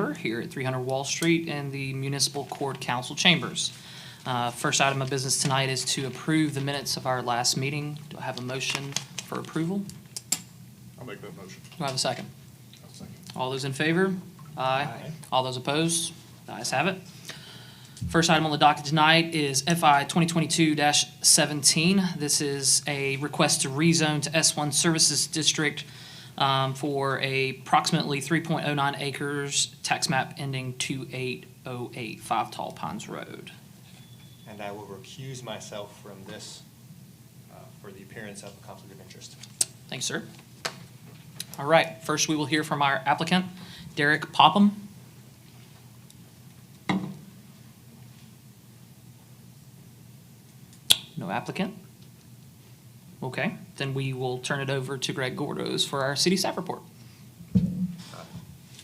here at 300 Wall Street in the Municipal Court Council Chambers. First item of business tonight is to approve the minutes of our last meeting. Do I have a motion for approval? I'll make that motion. Do I have a second? I'll second. All those in favor? Aye. All those opposed? The ayes have it. First item on the docket tonight is FI 2022-17. This is a request to rezone to S1 Services District for approximately 3.09 acres, tax map ending 2808, 5 Tall Pines Road. And I will recuse myself from this for the appearance of a conflict of interest. Thanks, sir. All right, first we will hear from our applicant, Derek Popham. No applicant? Okay, then we will turn it over to Greg Gordos for our city staff report.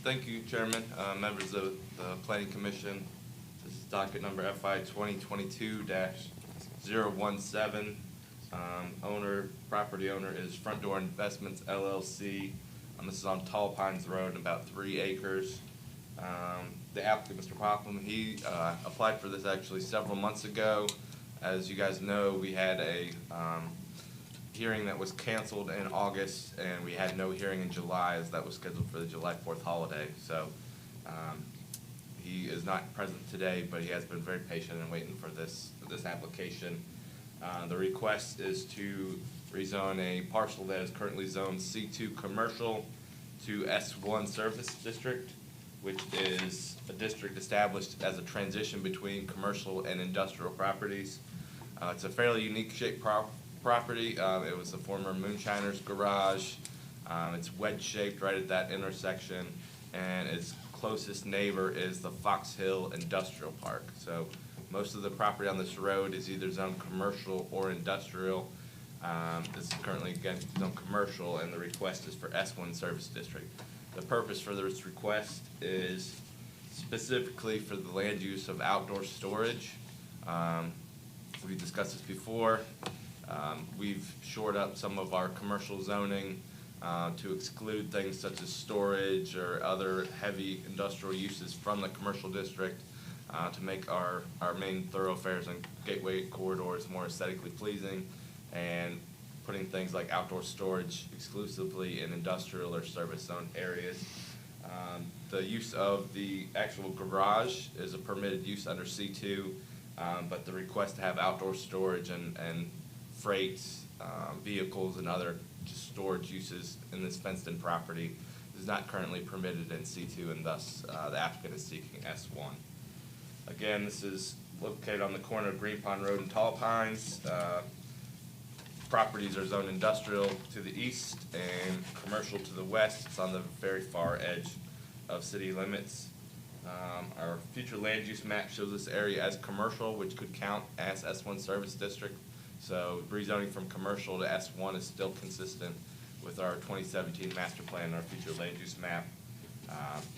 Thank you, Chairman, members of the Planning Commission. This is docket number FI 2022-017. Property owner is Front Door Investments LLC. This is on Tall Pines Road, about 3 acres. The applicant, Mr. Popham, he applied for this actually several months ago. As you guys know, we had a hearing that was canceled in August, and we had no hearing in July, as that was scheduled for the July 4th holiday. So he is not present today, but he has been very patient and waiting for this application. The request is to rezone a parcel that is currently zoned C2 commercial to S1 service district, which is a district established as a transition between commercial and industrial properties. It's a fairly unique shaped property. It was a former moonshiner's garage. It's wedge-shaped right at that intersection, and its closest neighbor is the Fox Hill Industrial Park. So most of the property on this road is either zoned commercial or industrial. This is currently, again, zoned commercial, and the request is for S1 Service District. The purpose for this request is specifically for the land use of outdoor storage. We discussed this before. We've shored up some of our commercial zoning to exclude things such as storage or other heavy industrial uses from the commercial district to make our main thoroughfares and gateway corridors more aesthetically pleasing, and putting things like outdoor storage exclusively in industrial or service zone areas. The use of the actual garage is a permitted use under C2, but the request to have outdoor storage and freight, vehicles, and other storage uses in this fenced-in property is not currently permitted in C2, and thus the applicant is seeking S1. Again, this is located on the corner of Green Pond Road and Tall Pines. Properties are zoned industrial to the east and commercial to the west. It's on the very far edge of city limits. Our future land use map shows this area as commercial, which could count as S1 service district. So rezoning from commercial to S1 is still consistent with our 2017 master plan and our future land use map.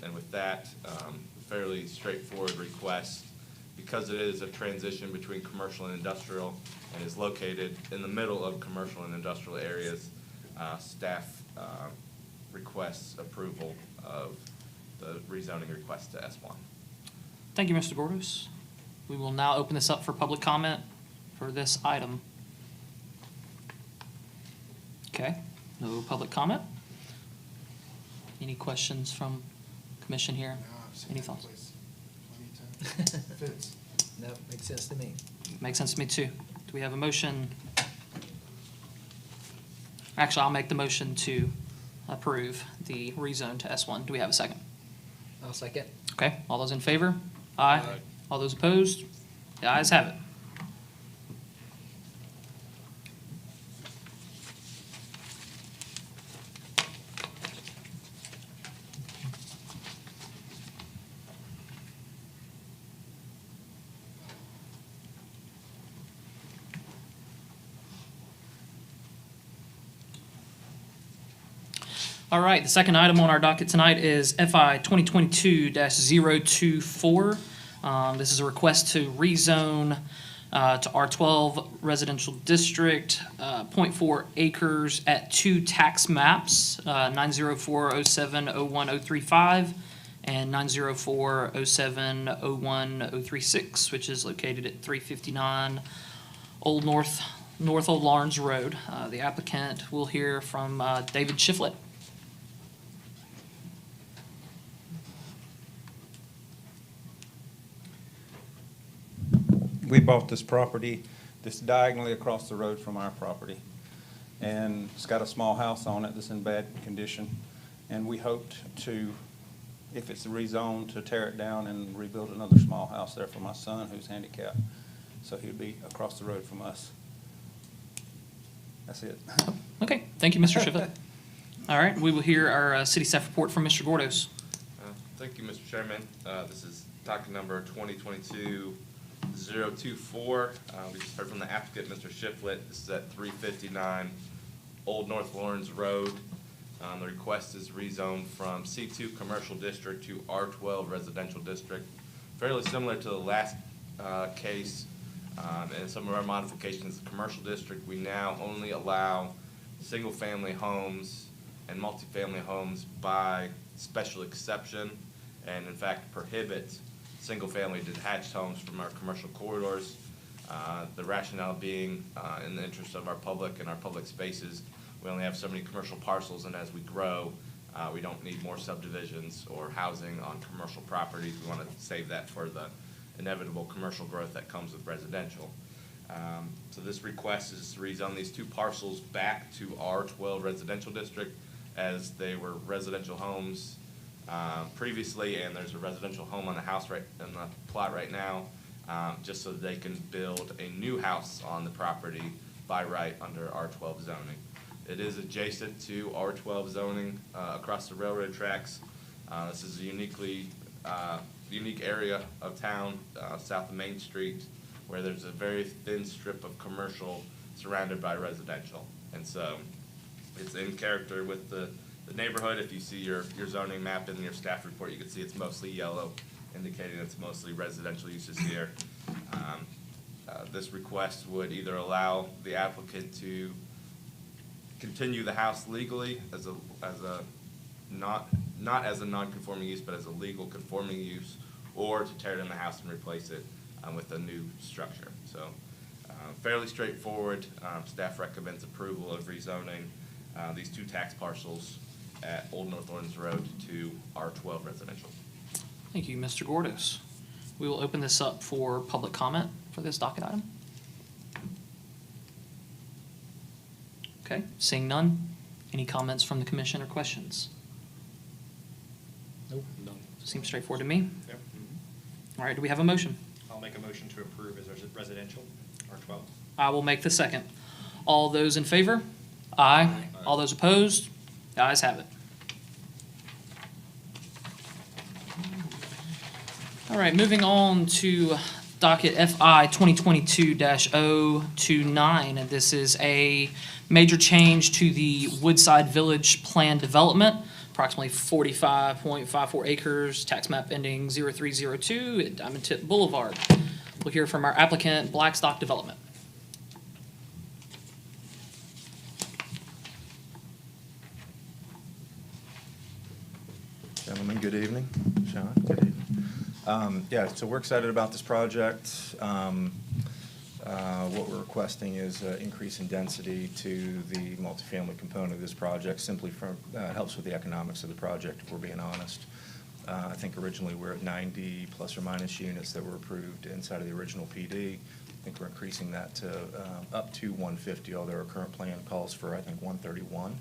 And with that, fairly straightforward request. Because it is a transition between commercial and industrial and is located in the middle of commercial and industrial areas, staff requests approval of the rezoning request to S1. Thank you, Mr. Gordos. We will now open this up for public comment for this item. Okay, no public comment. Any questions from commission here? Any thoughts? Fits. No, makes sense to me. Makes sense to me too. Do we have a motion? Actually, I'll make the motion to approve the rezone to S1. Do we have a second? I'll second. Okay, all those in favor? Aye. Aye. All those opposed? The ayes have it. All right, the second item on our docket tonight is FI 2022-024. This is a request to rezone to R12 residential district, 0.4 acres at 2 tax maps, 904070135 and 904-07-01-036, which is located at 359 North Old Lawrence Road. The applicant will hear from David Shiflett. We bought this property that's diagonally across the road from our property. And it's got a small house on it that's in bad condition. And we hoped to, if it's rezoned, to tear it down and rebuild another small house there for my son who's handicapped. So he'd be across the road from us. That's it. Okay, thank you, Mr. Shiflett. All right, we will hear our city staff report from Mr. Gordos. Thank you, Mr. Chairman. This is docket number 2022-024. We just heard from the applicant, Mr. Shiflett. This is at 359 Old North Lawrence Road. The request is rezoned from C2 Commercial District to R12 Residential District. Fairly similar to the last case, and some of our modifications. The commercial district, we now only allow single-family homes and multifamily homes by special exception, and in fact prohibit single-family detached homes from our commercial corridors. The rationale being, in the interest of our public and our public spaces, we only have so many commercial parcels, and as we grow, we don't need more subdivisions or housing on commercial properties. We want to save that for the inevitable commercial growth that comes with residential. So this request is to rezone these two parcels back to R12 Residential District, as they were residential homes previously, and there's a residential home on the house right in the plot right now, just so that they can build a new house on the property by right under R12 zoning. It is adjacent to R12 zoning across the railroad tracks. This is a unique area of town south of Main Street, where there's a very thin strip of commercial surrounded by residential. And so it's in character with the neighborhood. If you see your zoning map in your staff report, you can see it's mostly yellow, indicating it's mostly residential uses here. This request would either allow the applicant to continue the house legally as a not as a non-conforming use, but as a legal conforming use, or to tear down the house and replace it with a new structure. So fairly straightforward. Staff recommends approval of rezoning these two tax parcels at Old North Lawrence Road to R12 residential. Thank you, Mr. Gordos. We will open this up for public comment for this docket item. Okay, seeing none. Any comments from the commission or questions? Nope, none. Seems straightforward to me. Yep. All right, do we have a motion? I'll make a motion to approve as residential, R12. I will make the second. All those in favor? Aye. All those opposed? The ayes have it. All right, moving on to docket FI 2022-029, and this is a major change to the Woodside Village Plan Development, approximately 45.54 acres, tax map ending 0302 at Diamond Tip Boulevard. We'll hear from our applicant, Blackstock Development. Gentlemen, good evening. Sean, good evening. Yeah, so we're excited about this project. What we're requesting is increase in density to the multifamily component of this project, simply helps with the economics of the project, if we're being honest. I think originally we're at 90 plus or minus units that were approved inside of the original PD. I think we're increasing that to up to 150, although our current plan calls for, I think, 131.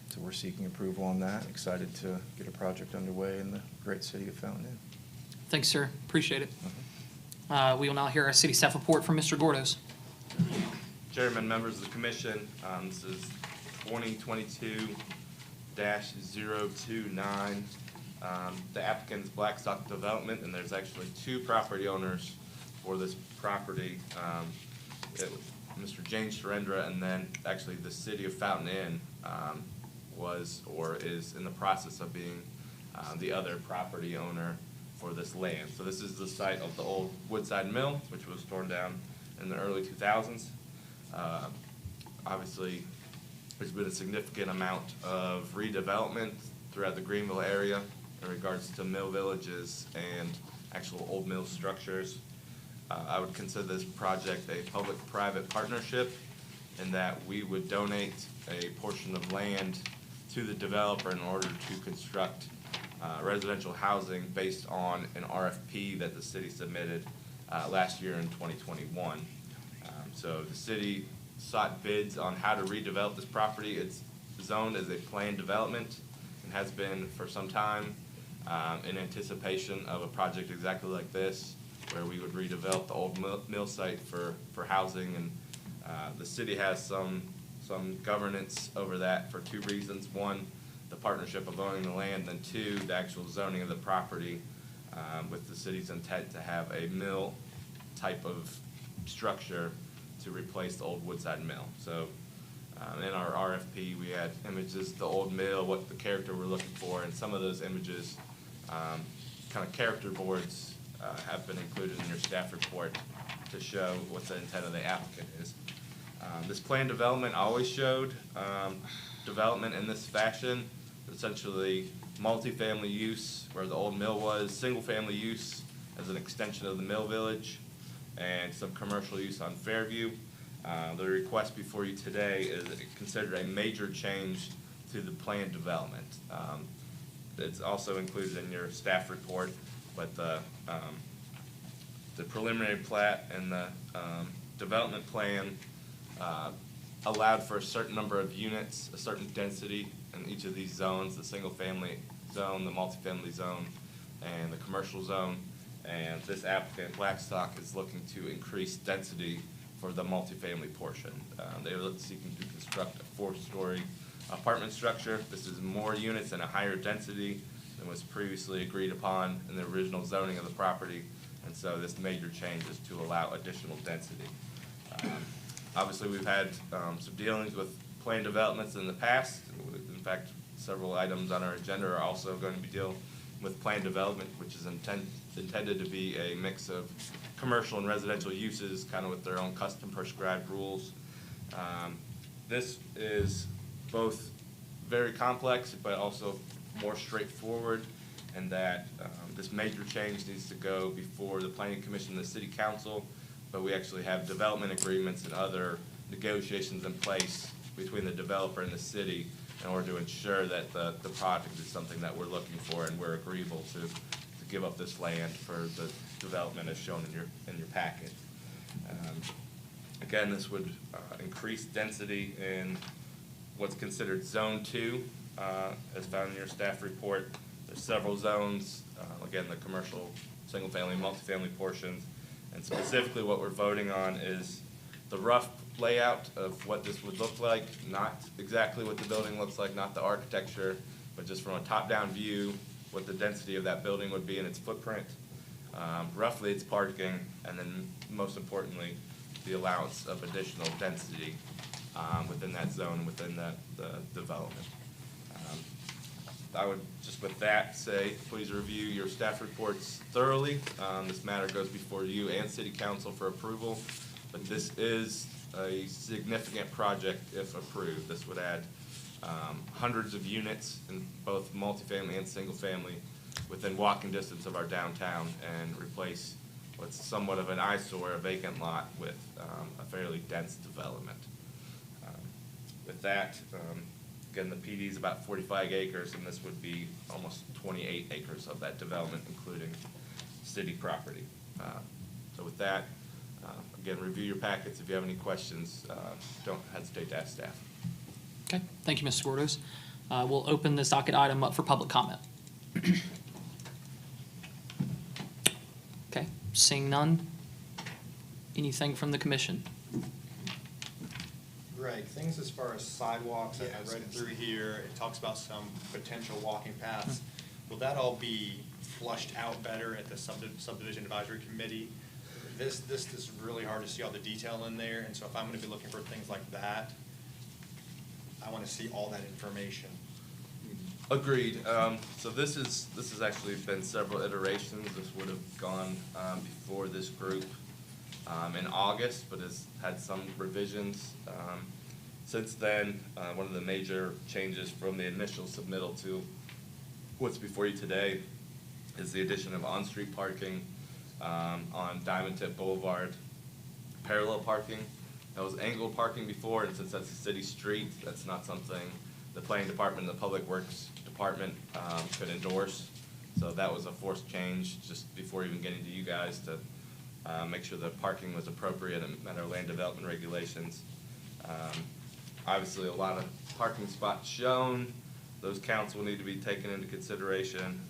So we're seeking approval on that. Excited to get a project underway in the great city of Fountain Inn. Thanks, sir. Appreciate it. We will now hear our city staff report from Mr. Gordos. Chairman, members of the commission, this is 2022-029. The applicant's Blackstock Development, and there's actually two property owners for this property. Mr. James Surendra, and then actually the city of Fountain Inn was or is in the process of being the other property owner for this land. So this is the site of the old Woodside Mill, which was torn down in the early 2000s. Obviously, there's been a significant amount of redevelopment throughout the Greenville area in regards to mill villages and actual old mill structures. I would consider this project a public-private partnership in that we would donate a portion of land to the developer in order to construct residential housing based on an RFP that the city submitted last year in 2021. So the city sought bids on how to redevelop this property. It's zoned as a planned development and has been for some time in anticipation of a project exactly like this, where we would redevelop the old mill site for housing. And the city has some governance over that for two reasons. One, the partnership of owning the land, and two, the actual zoning of the property with the city's intent to have a mill type of structure to replace the old Woodside Mill. So in our RFP, we had images of the old mill, what the character we're looking for, and some of those images, kind of character boards, have been included in your staff report to show what the intent of the applicant is. This planned development always showed development in this fashion, essentially multifamily use where the old mill was, single-family use as an extension of the mill village, and some commercial use on Fairview. The request before you today is considered a major change to the planned development. It's also included in your staff report, but the preliminary plat and the development plan allowed for a certain number of units, a certain density in each of these zones, the single-family zone, the multifamily zone, and the commercial zone. And this applicant, Blackstock, is looking to increase density for the multifamily portion. They are seeking to construct a 4-story apartment structure. This is more units and a higher density than was previously agreed upon in the original zoning of the property. And so this major change is to allow additional density. Obviously, we've had some dealings with planned developments in the past. In fact, several items on our agenda are also going to be dealing with planned development, which is intended to be a mix of commercial and residential uses, kind of with their own custom prescribed rules. This is both very complex, but also more straightforward, and that this major change needs to go before the Planning Commission and the City Council, but we actually have development agreements and other negotiations in place between the developer and the city in order to ensure that the project is something that we're looking for and we're agreeable to give up this land for the development as shown in your packet. Again, this would increase density in what's considered Zone 2, as found in your staff report. There's several zones, again, the commercial, single-family, multifamily portions, and specifically what we're voting on is the rough layout of what this would look like, not exactly what the building looks like, not the architecture, but just from a top-down view, what the density of that building would be in its footprint, roughly its parking, and then most importantly, the allowance of additional density within that zone, within the development. I would just with that say, please review your staff reports thoroughly. This matter goes before you and City Council for approval, but this is a significant project if approved. This would add hundreds of units in both multifamily and single family within walking distance of our downtown and replace what's somewhat of an eyesore, a vacant lot, with a fairly dense development. With that, again, the PD is about 45 acres, and this would be almost 28 acres of that development, including city property. So with that, again, review your packets. If you have any questions, don't hesitate to ask staff. Okay, thank you, Mr. Gordos. We'll open this docket item up for public comment. Okay, seeing none. Anything from the commission? Greg, things as far as sidewalks, I read through here, it talks about some potential walking paths. Will that all be flushed out better at the subdivision advisory committee? This is really hard to see all the detail in there, and so if I'm gonna be looking for things like that, I wanna see all that information. Agreed. So this has actually been several iterations. This would have gone before this group in August, but has had some revisions. Since then, one of the major changes from the initial submittal to what's before you today is the addition of on-street parking on Diamond Tip Boulevard, parallel parking. That was angled parking before, and since that's a city street, that's not something the planning department and the public works department could endorse. So that was a forced change just before even getting to you guys to make sure the parking was appropriate and met our land development regulations. Obviously, a lot of parking spots shown. Those counts will need to be taken into consideration.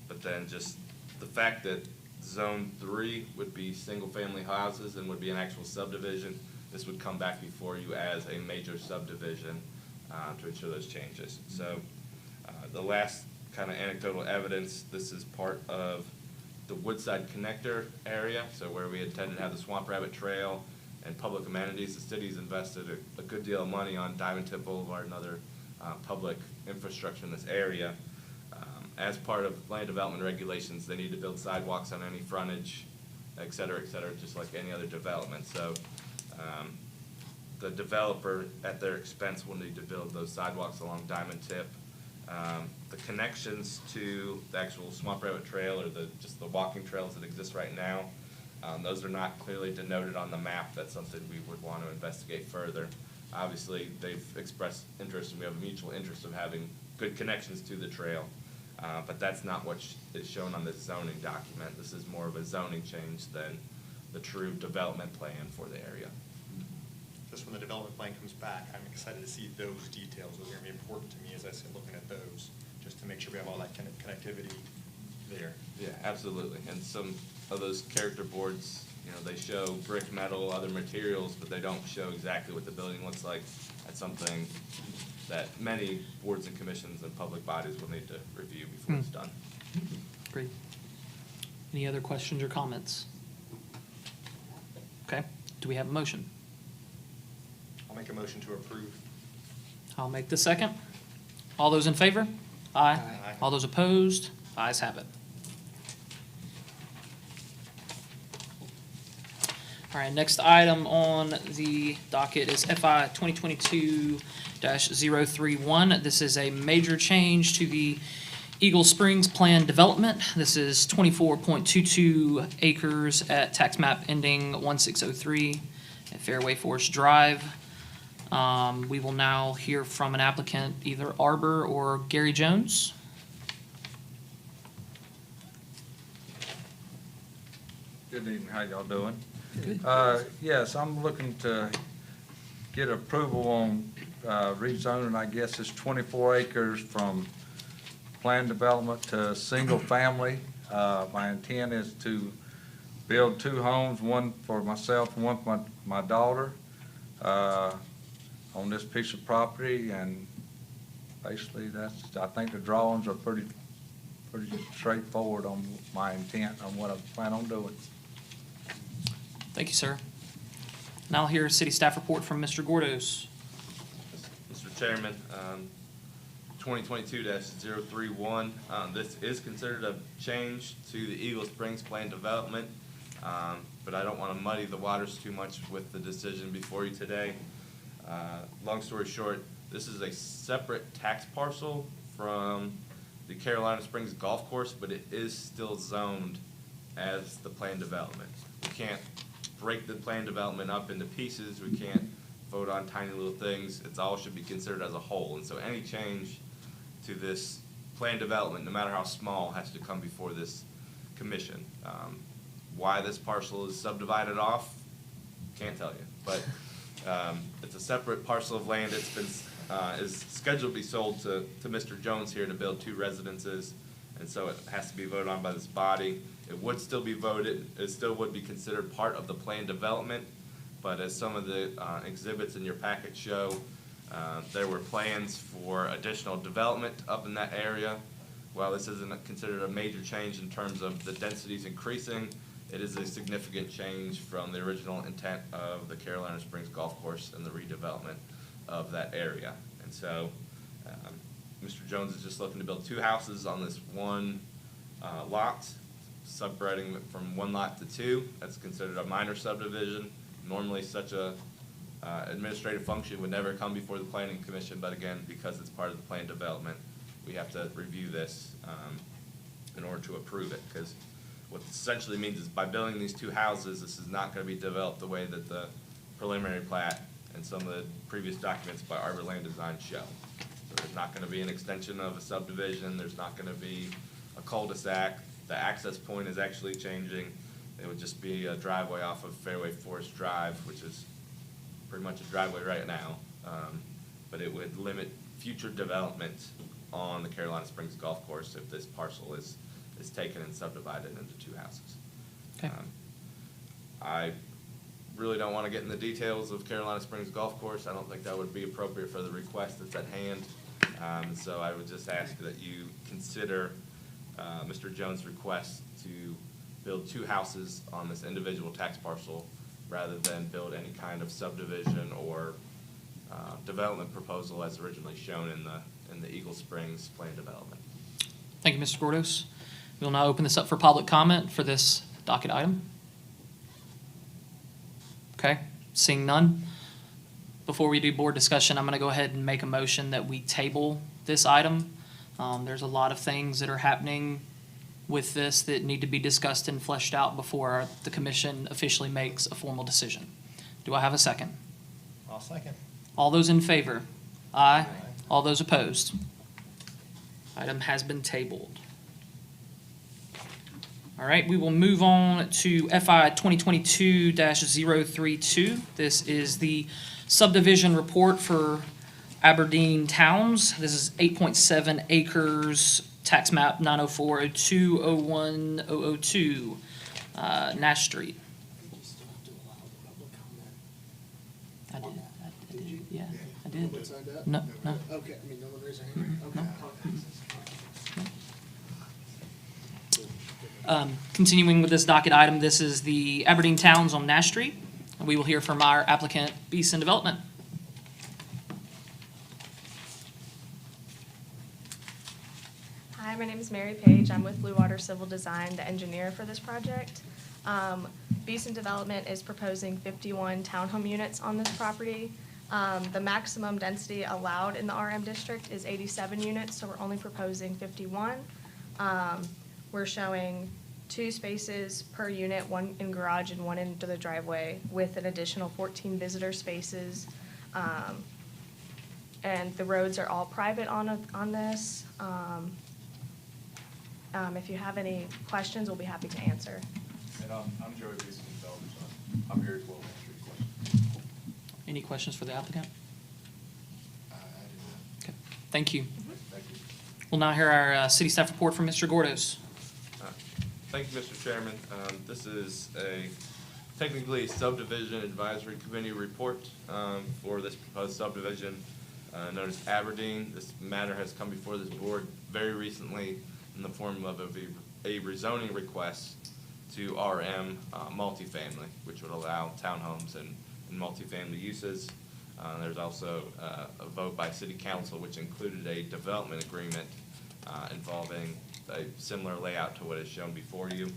But then just the fact that Zone 3 would be single-family houses and would be an actual subdivision, this would come back before you as a major subdivision to ensure those changes. So the last kind of anecdotal evidence, this is part of the Woodside Connector area, so where we intended to have the Swamp Rabbit Trail and public amenities. The city's invested a good deal of money on Diamond Tip Boulevard and other public infrastructure in this area. As part of land development regulations, they need to build sidewalks on any frontage, et cetera, just like any other development. So the developer, at their expense, will need to build those sidewalks along Diamond Tip. The connections to the actual Swamp Rabbit Trail or just the walking trails that exist right now, those are not clearly denoted on the map. That's something we would want to investigate further. Obviously, they've expressed interest, and we have a mutual interest of having good connections to the trail. But that's not what is shown on this zoning document. This is more of a zoning change than the true development plan for the area. Just when the development plan comes back, I'm excited to see those details. Those are gonna be important to me as I sit looking at those, just to make sure we have all that kind of connectivity there. Yeah, absolutely. And some of those character boards, you know, they show brick, metal, other materials, but they don't show exactly what the building looks like. That's something that many boards and commissions and public bodies will need to review before it's done. Great. Any other questions or comments? Okay, do we have a motion? I'll make a motion to approve. I'll make the second. All those in favor? Aye. Aye. All those opposed? Ayes have it. All right, next item on the docket is FI 2022-031. This is a major change to the Eagle Springs Plan Development. This is 24.22 acres at tax map ending 1603 at Fairway Forest Drive. We will now hear from an applicant, either Arbor or Gary Jones. Good evening, how y'all doing? Good. Yes, I'm looking to get approval on rezoning, I guess it's 24 acres from planned development to single family. My intent is to build 2 homes, one for myself and one for my daughter, on this piece of property, and basically I think the drawings are pretty straightforward on my intent on what I plan on doing. Thank you, sir. Now I'll hear a city staff report from Mr. Gordos. Mr. Chairman, 2022-031, this is considered a change to the Eagle Springs Plan Development, but I don't want to muddy the waters too much with the decision before you today. Long story short, this is a separate tax parcel from the Carolina Springs Golf Course, but it is still zoned as the plan development. We can't break the plan development up into pieces. We can't vote on tiny little things. It's all should be considered as a whole. And so any change to this plan development, no matter how small, has to come before this commission. Why this parcel is subdivided off, can't tell you. But it's a separate parcel of land. It's been is scheduled to be sold to Mr. Jones here to build 2 residences, and so it has to be voted on by this body. It would still be voted. It still would be considered part of the plan development, but as some of the exhibits in your packet show, there were plans for additional development up in that area. While this isn't considered a major change in terms of the densities increasing, it is a significant change from the original intent of the Carolina Springs Golf Course and the redevelopment of that area. And so Mr. Jones is just looking to build 2 houses on this one lot, separating it from 1 lot to 2. That's considered a minor subdivision. Normally such a administrative function would never come before the planning commission, but again, because it's part of the plan development, we have to review this in order to approve it, because what this essentially means is by building these two houses, this is not going to be developed the way that the preliminary plat and some of the previous documents by Arbor Land Design show. So there's not going to be an extension of a subdivision, there's not going to be a cul-de-sac, the access point is actually changing. It would just be a driveway off of Fairway Forest Drive, which is pretty much a driveway right now. But it would limit future development on the Carolina Springs Golf Course if this parcel is taken and subdivided into two houses. Okay. I really don't want to get in the details of Carolina Springs Golf Course. I don't think that would be appropriate for the request that's at hand. So I would just ask that you consider Mr. Jones' request to build two houses on this individual tax parcel rather than build any kind of subdivision or development proposal as originally shown in the Eagle Springs plan development. Thank you, Mr. Gordos. We'll now open this up for public comment for this docket item. Okay, seeing none. Before we do board discussion, I'm going to go ahead and make a motion that we table this item. There's a lot of things that are happening with this that need to be discussed and fleshed out before the commission officially makes a formal decision. Do I have a second? I'll second. All those in favor? Aye. All those opposed? Item has been tabled. All right, we will move on to FI 2022-032. This is the subdivision report for Aberdeen Towns. This is 8.7 acres, tax map 904-02-01-002, Nash Street. I did, yeah, I did. Nobody signed up? No, no. Okay, I mean, no one raised their hand? Okay. Continuing with this docket item, this is the Aberdeen Towns on Nash Street. And we will hear from our applicant, Beeson Development. Hi, my name is Mary Page. I'm with Blue Water Civil Design, the engineer for this project. Beeson Development is proposing 51 townhome units on this property. The maximum density allowed in the RM district is 87 units, so we're only proposing 51. We're showing 2 spaces per unit, 1 in garage and 1 into the driveway, with an additional 14 visitor spaces. And the roads are all private on this. If you have any questions, we'll be happy to answer. And I'm Joey Beeson, developer, so I'm here as well to answer your questions. Any questions for the applicant? I do Okay, thank you. Thank you. We'll now hear our city staff report from Mr. Gordos. Thank you, Mr. Chairman. This is technically a subdivision advisory committee report for this proposed subdivision known as Aberdeen. This matter has come before this board very recently in the form of a rezoning request to RM multifamily, which would allow townhomes and multifamily uses. There's also a vote by City Council, which included a development agreement involving a similar layout to what is shown before you.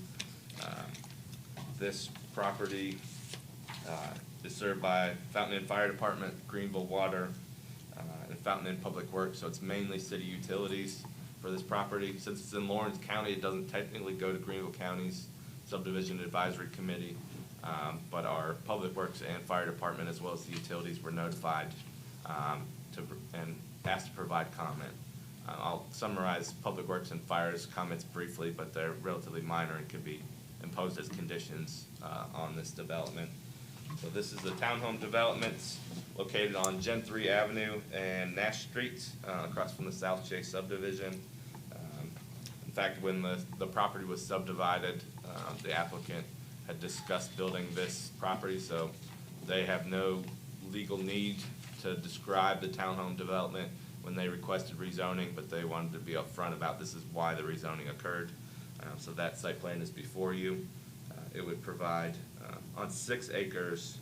This property is served by Fountain Inn Fire Department, Greenville Water, and Fountain Inn Public Works, so it's mainly city utilities for this property. Since it's in Lawrence County, it doesn't technically go to Greenville County's Subdivision Advisory Committee, but our Public Works and Fire Department, as well as the utilities, were notified and asked to provide comment. I'll summarize Public Works and Fire's comments briefly, but they're relatively minor and can be imposed as conditions on this development. So this is the townhome developments located on Gen 3 Avenue and Nash Street, across from the South Chase subdivision. In fact, when the property was subdivided, the applicant had discussed building this property, so they have no legal need to describe the townhome development when they requested rezoning, but they wanted to be upfront about this is why the rezoning occurred. So that site plan is before you. It would provide on 6 acres,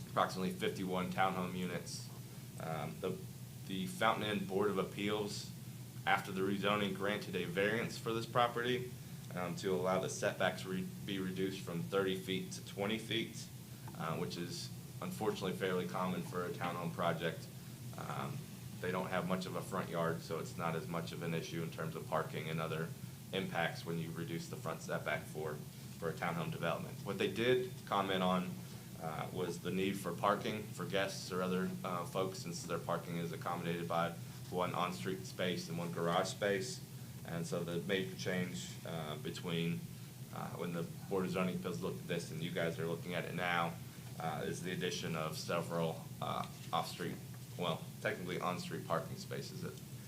approximately 51 townhome units. The Fountain Inn Board of Appeals, after the rezoning, granted a variance for this property to allow the setbacks be reduced from 30 feet to 20 feet, which is unfortunately fairly common for a townhome project. they don't have much of a front yard, so it's not as much of an issue in terms of parking and other impacts when you reduce the front setback for a townhome development. What they did comment on was the need for parking for guests or other folks, since their parking is accommodated by one on-street space and one garage space. And so the major change between when the Board of Zoning Appeals looked at this and you guys are looking at it now is the addition of several off-street, well, technically on-street parking spaces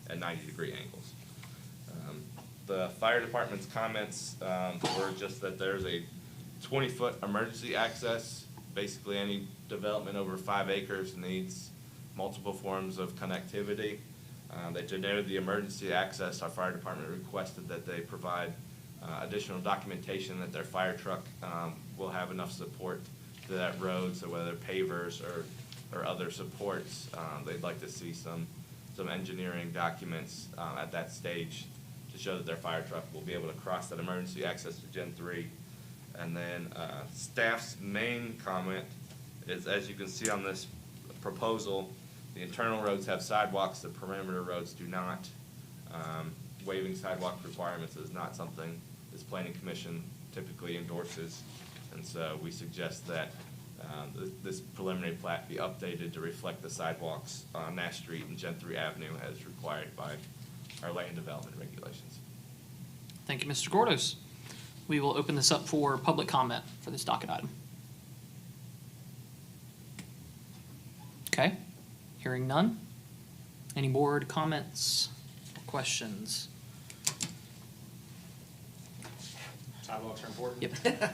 at 90-degree angles. The fire department's comments were just that there's a 20-foot emergency access. Basically, any development over 5 acres needs multiple forms of connectivity. They denoted the emergency access. Our fire department requested that they provide additional documentation that their fire truck will have enough support to that road, so whether pavers or other supports, they'd like to see some engineering documents at that stage to show that their fire truck will be able to cross that emergency access to Gen 3. And then staff's main comment is, as you can see on this proposal, the internal roads have sidewalks, the perimeter roads do not. Waiving sidewalk requirements is not something this planning commission typically endorses. And so we suggest that this preliminary plat be updated to reflect the sidewalks on Nash Street and Gen 3 Avenue as required by our land development regulations. Thank you, Mr. Gordos. We will open this up for public comment for this docket item. Okay, hearing none. Any board comments or questions? Sidewalks are important. Yep. I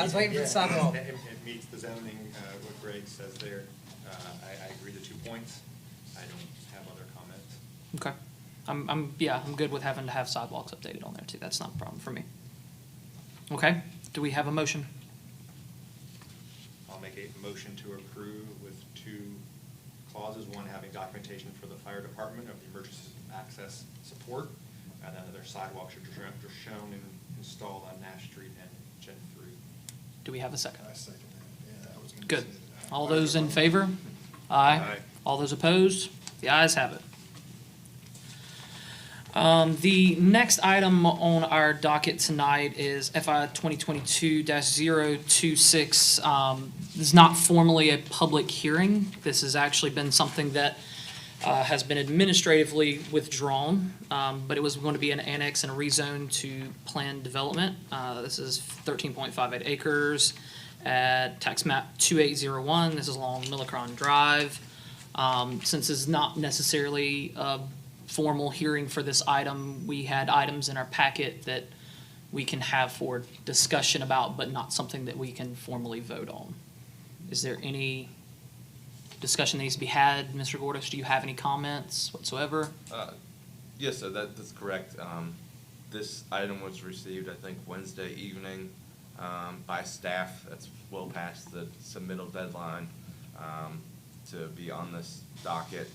was waiting for the sidewalk. It meets the zoning, what Greg says there. I agree to 2 points. I don't have other comments. Okay. I'm good with having to have sidewalks updated on there too. That's not a problem for me. Okay, do we have a motion? I'll make a motion to approve with 2 clauses. One, having documentation for the fire department of the emergency access support, and then their sidewalks are shown and installed on Nash Street and Gen 3. Do we have a second? I second that, yeah, I was gonna Good. say that. All those in favor? Aye. Aye. All those opposed? The ayes have it. The next item on our docket tonight is FI 2022-026. This is not formally a public hearing. This has actually been something that has been administratively withdrawn, but it was going to be an annex and a rezone to planned development. This is 13.58 acres at tax map 2801. This is along Millicron Drive. Since it's not necessarily a formal hearing for this item, we had items in our packet that we can have for discussion about, but not something that we can formally vote on. Is there any discussion that needs to be had? Mr. Gordas, do you have any comments whatsoever? Yes, sir, that's correct. This item was received, I think, Wednesday evening by staff. That's well past the submittal deadline to be on this docket.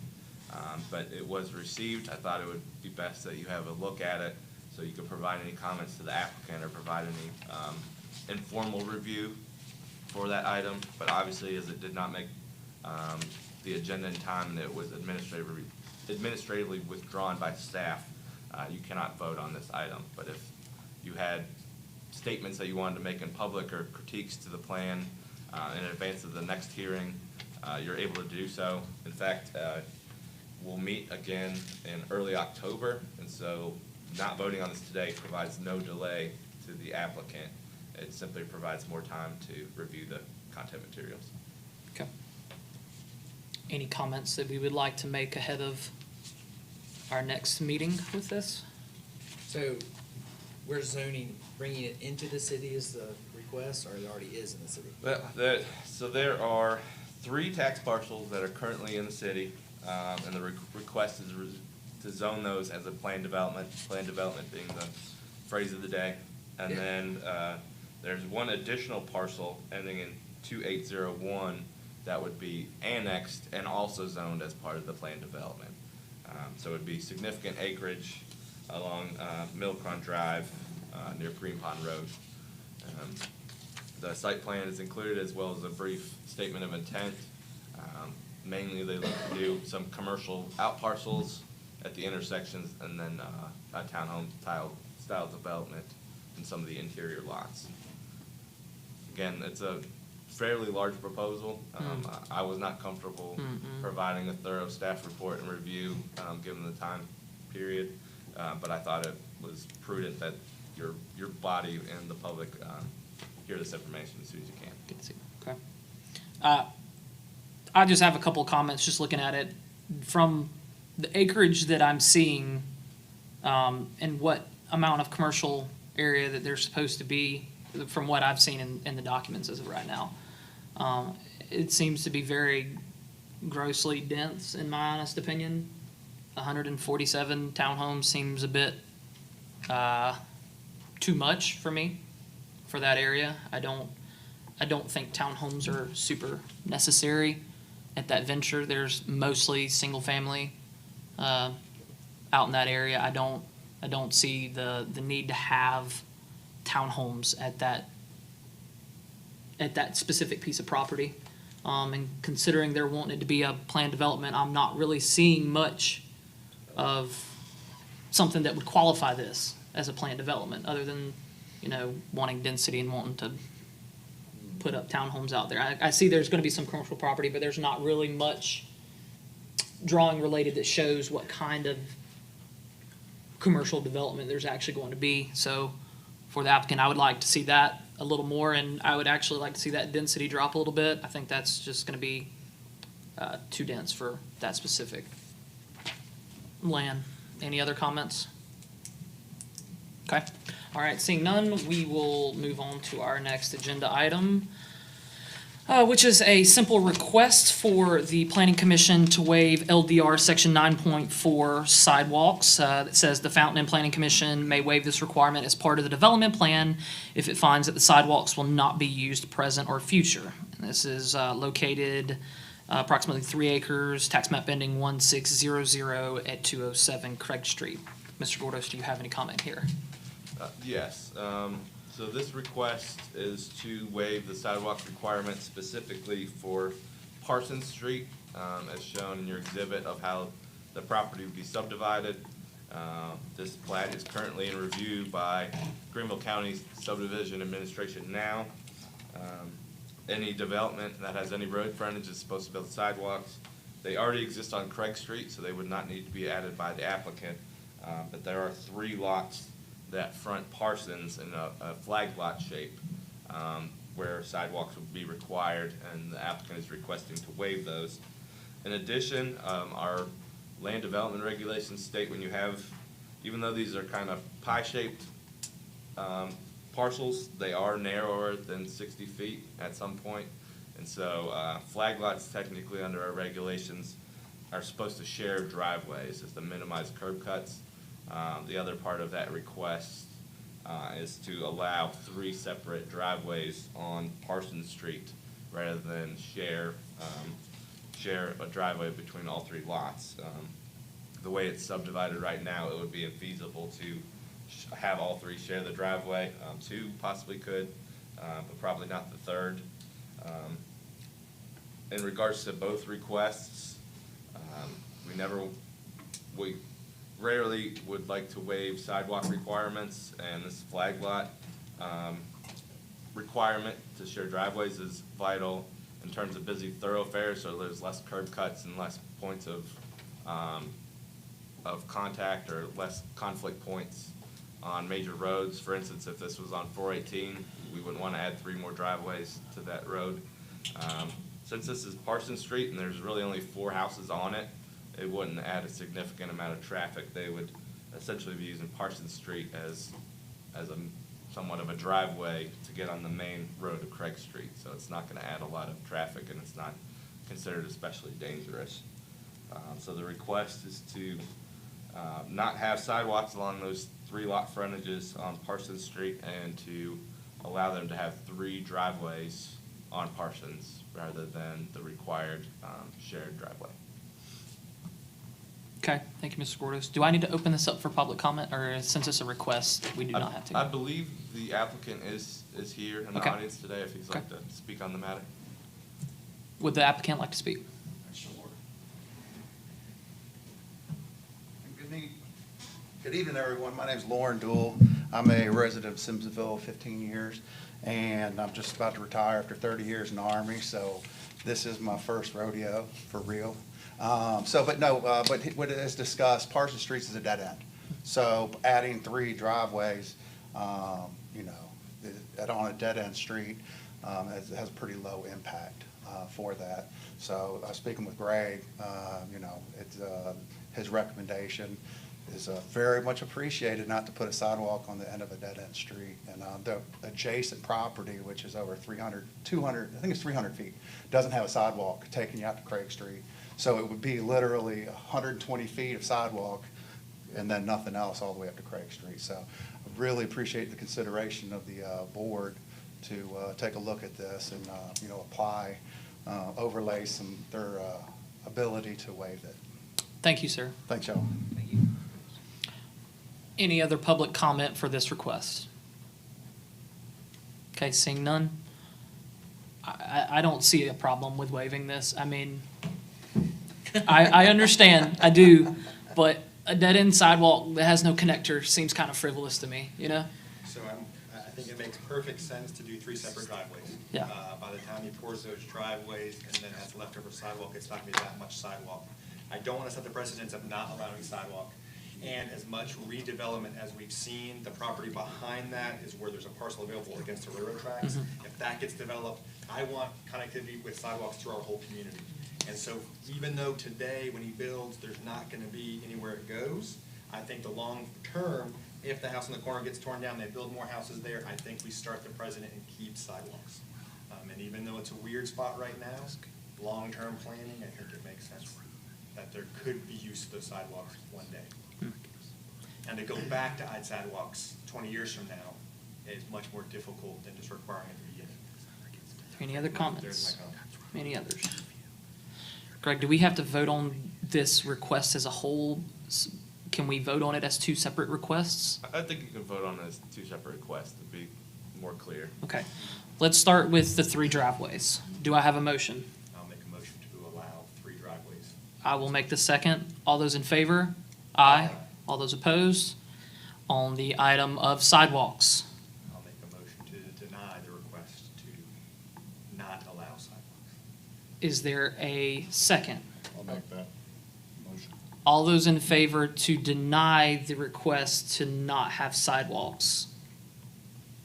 But it was received. I thought it would be best that you have a look at it so you can provide any comments to the applicant or provide any informal review for that item. But obviously, as it did not make the agenda in time, that it was administratively withdrawn by staff, you cannot vote on this item. But if you had statements that you wanted to make in public or critiques to the plan in advance of the next hearing, you're able to do so. In fact, we'll meet again in early October, and so not voting on this today provides no delay to the applicant. It simply provides more time to review the content materials. Okay. Any comments that we would like to make ahead of our next meeting with this? So we're zoning, bringing it into the city is the request, or it already is in the city? Well, so there are 3 tax parcels that are currently in the city, and the request is to zone those as a planned development being the phrase of the day. And Yeah. then there's one additional parcel ending in 2801 that would be annexed and also zoned as part of the planned development. So it would be significant acreage along Milcron Drive near Green Pond Road. The site plan is included as well as a brief statement of intent. Mainly, they look to do some commercial out parcels at the intersections, and then a townhome style development in some of the interior lots. Again, it's a fairly large proposal. I was not comfortable providing a thorough staff report and review, given the time period, but I thought it was prudent that your body and the public hear this information as soon as you can. Good to see. Okay. I just have a couple of comments, just looking at it. From the acreage that I'm seeing, and what amount of commercial area that there's supposed to be, from what I've seen in the documents as of right now, it seems to be very grossly dense, in my honest opinion. 147 townhomes seems a bit too much for me for that area. I don't think townhomes are super necessary at that venture. There's mostly single family out in that area. I don't see the need to have townhomes at that specific piece of property. And considering there wanting it to be a planned development, I'm not really seeing much of something that would qualify this as a planned development, other than, wanting density and wanting to put up townhomes out there. I see there's gonna be some commercial property, but there's not really much drawing related that shows what kind of commercial development there's actually going to be. So for the applicant, I would like to see that a little more, and I would actually like to see that density drop a little bit. I think that's just gonna be too dense for that specific land. Any other comments? Okay. All right, seeing none, we will move on to our next agenda item, which is a simple request for the Planning Commission to waive LDR Section 9.4 sidewalks. That says the Fountain and Planning Commission may waive this requirement as part of the development plan if it finds that the sidewalks will not be used present or future. And this is located approximately 3 acres, tax map ending 1600 at 207 Craig Street. Mr. Gordos, do you have any comment here? Yes, so this request is to waive the sidewalk requirement specifically for Parsons Street, as shown in your exhibit of how the property would be subdivided. This plat is currently in review by Greenville County Subdivision Administration now. Any development that has any road frontage is supposed to build sidewalks. They already exist on Craig Street, so they would not need to be added by the applicant. But there are 3 lots that front Parsons in a flag lot shape, where sidewalks would be required, and the applicant is requesting to waive those. In addition, our land development regulations state when you have, even though these are kind of pie-shaped parcels, they are narrower than 60 feet at some point. And so flag lots technically under our regulations are supposed to share driveways as to minimize curb cuts. The other part of that request is to allow 3 separate driveways on Parsons Street rather than share a driveway between all 3 lots. The way it's subdivided right now, it would be infeasible to have all 3 share the driveway. 2 possibly could, but probably not the 3rd. In regards to both requests, we rarely would like to waive sidewalk requirements, and this flag lot requirement to share driveways is vital in terms of busy thoroughfares, so there's less curb cuts and less points of contact or less conflict points on major roads. For instance, if this was on 418, we would want to add 3 more driveways to that road. Since this is Parsons Street and there's really only 4 houses on it, it wouldn't add a significant amount of traffic. They would essentially be using Parsons Street as somewhat of a driveway to get on the main road of Craig Street. So it's not going to add a lot of traffic, and it's not considered especially dangerous. So the request is to not have sidewalks along those 3 lot frontages on Parsons Street, and to allow them to have 3 driveways on Parsons rather than the required shared driveway. Okay, thank you, Mr. Gordos. Do I need to open this up for public comment, or since it's a request, we do not have to? I believe the applicant is here in the Okay. audience today, if he'd like to speak on the matter. Would the applicant like to speak? Actually, Good evening, everyone. My name's Lauren Dool. I'm a resident of Simpsonville, 15 years, and I'm just about to retire after 30 years in the Army, so this is my first rodeo, for real. But what is discussed, Parsons Street is a dead end. So adding 3 driveways, on a dead-end street has a pretty low impact for that. So I was speaking with Greg, his recommendation is very much appreciated not to put a sidewalk on the end of a dead-end street. And the adjacent property, which is over 200, I think it's 300 feet, doesn't have a sidewalk taking you out to Craig Street. So it would be literally 120 feet of sidewalk and then nothing else all the way up to Craig Street. So I really appreciate the consideration of the board to take a look at this and, apply, overlay their ability to waive it. Thank you, sir. Thanks, y'all. Any other public comment for this request? Okay, seeing none. I don't see a problem with waiving this. I mean, I understand, I do, but a dead-end sidewalk that has no connector seems kind of frivolous to me, you know? So I think it makes perfect sense to do 3 separate driveways. Yeah. By the time he pours those driveways and then has leftover sidewalk, it's not gonna be that much sidewalk. I don't wanna set the precedence of not allowing sidewalk. And as much redevelopment as we've seen, the property behind that is where there's a parcel available against the railroad tracks. If that gets developed, I want connectivity with sidewalks through our whole community. And so even though today, when he builds, there's not gonna be anywhere it goes, I think the long term, if the house in the corner gets torn down, they build more houses there, I think we start the precedent and keep sidewalks. And even though it's a weird spot right now, long-term planning, I think it makes sense that there could be use of those sidewalks one day. And to go back to add sidewalks 20 years from now is much more difficult than just requiring it at the beginning. Any other There's comments? my comment. Any others? Greg, do we have to vote on this request as a whole? Can we vote on it as 2 separate requests? I think you can vote on it as 2 separate requests to be more clear. Okay. Let's start with the 3 driveways. Do I have a motion? I'll make a motion to allow 3 driveways. I will make the second. All those in favor? Aye. All those opposed? On the item of sidewalks, I'll make a motion to deny the request to not allow sidewalks. is there a second? I'll make that motion. All those in favor to deny the request to not have sidewalks?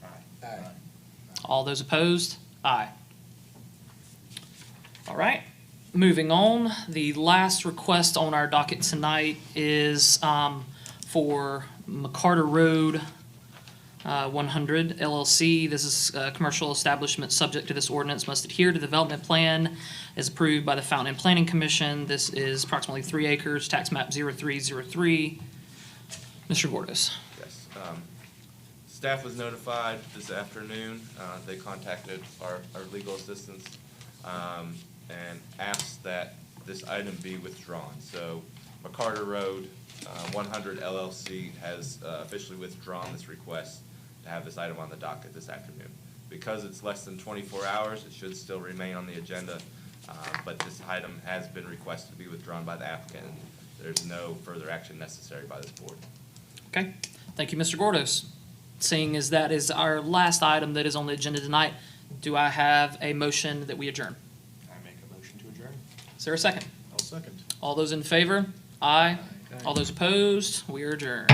Aye. Aye. All those opposed? Aye. All right, moving on. The last request on our docket tonight is for McCarter Road 100 LLC. This is a commercial establishment subject to this ordinance must adhere to the development plan as approved by the Fountain and Planning Commission. This is approximately 3 acres, tax map 0303. Mr. Gordos. Yes. Staff was notified this afternoon. They contacted our legal assistants and asked that this item be withdrawn. So McCarter Road 100 LLC has officially withdrawn this request to have this item on the docket this afternoon. Because it's less than 24 hours, it should still remain on the agenda, but this item has been requested to be withdrawn by the applicant. There's no further action necessary by this board. Okay, thank you, Mr. Gordos. Seeing as that is our last item that is on the agenda tonight, do I have a motion that we adjourn? I make a motion to adjourn. Is there a second? I'll second. All those in favor? Aye. All those opposed? We are adjourned.